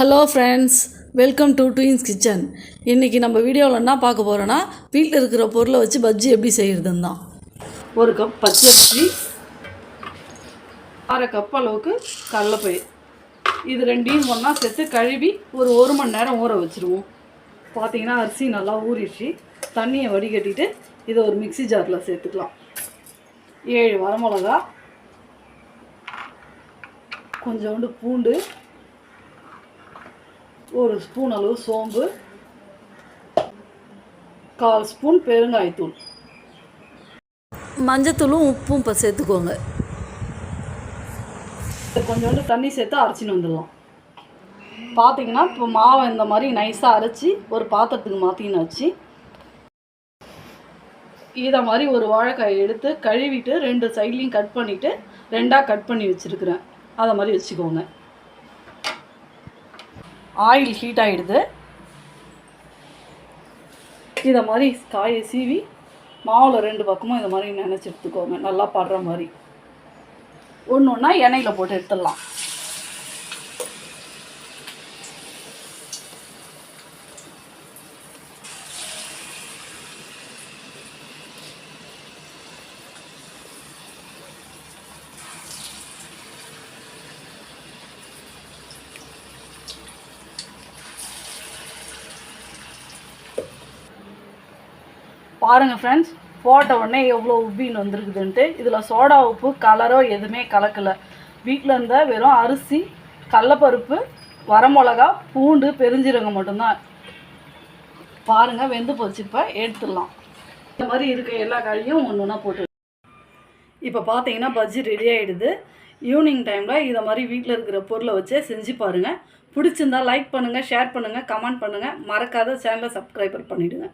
Hello friends, welcome to twins kitchen. இன்றைக்கி நம்ம வீடியோவில் என்ன பார்க்க போகிறோன்னா, வீட்டில் இருக்கிற பொருளை வச்சு பஜ்ஜி எப்படி செய்கிறதுன்னு தான். ஒரு கப் பச்சரிசி, அரை கப் அளவுக்கு கடலைப்பயிர், இது ரெண்டையும் ஒன்றா சேர்த்து கழுவி ஒரு மணி நேரம் ஊற வச்சுருவோம். பார்த்திங்கன்னா அரிசி நல்லா ஊறிடுச்சு. தண்ணியை வடிகட்டிட்டு இதை ஒரு மிக்சி ஜாரில் சேர்த்துக்கலாம். 7 வரமிளகா, கொஞ்சோண்டு பூண்டு, ஒரு ஸ்பூன் அளவு சோம்பு, 1/4 ஸ்பூன் பெருங்காயத்தூள், மஞ்சத்தூளும் உப்பும் இப்போ சேர்த்துக்கோங்க. கொஞ்சோண்டு தண்ணி சேர்த்து அரைச்சின்னு வந்துடலாம். பார்த்தீங்கன்னா இப்போ மாவை இந்த மாதிரி நைஸாக அரைச்சி ஒரு பாத்திரத்துக்கு மாற்றின்னு வச்சு, இதை மாதிரி ஒரு வாழைக்காயை எடுத்து கழுவிட்டு 2 சைட்லேயும் கட் பண்ணிவிட்டு 2ஆக கட் பண்ணி வச்சுருக்கிறேன். அதை மாதிரி வச்சுக்கோங்க. ஆயில் ஹீட் ஆகிடுது. இதை மாதிரி காயை சீவி மாவில் 2 பக்கமும் இதை மாதிரி நினச்சி எடுத்துக்கோங்க. நல்லா படுற மாதிரி ஒன்று ஒன்றா எண்ணெயில் போட்டு எடுத்துடலாம். பாருங்கள் ஃப்ரெண்ட்ஸ், போட்ட உடனே எவ்வளோ உப்பின்னு வந்துருக்குதுன்ட்டு. இதில் சோடா உப்பு கலரோ எதுவுமே கலக்கலை. வீட்டில் இருந்தால் வெறும் அரிசி, கடலப்பருப்பு, வரமிளகா, பூண்டு, பெருஞ்சீரகம் மட்டும்தான். பாருங்கள், வெந்து போச்சு. இப்போ எடுத்துடலாம். இந்த மாதிரி இருக்க எல்லா காயும் ஒன்று ஒன்றா போட்டு. இப்போ பார்த்தீங்கன்னா பஜ்ஜி ரெடி ஆகிடுது. ஈவினிங் டைமில் இதை மாதிரி வீட்டில் இருக்கிற பொருளை வச்சே செஞ்சு பாருங்கள். பிடிச்சிருந்தால் லைக் பண்ணுங்கள், ஷேர் பண்ணுங்கள், கமெண்ட் பண்ணுங்கள். மறக்காத சேனலை சப்ஸ்கிரைபர் பண்ணிவிடுங்க.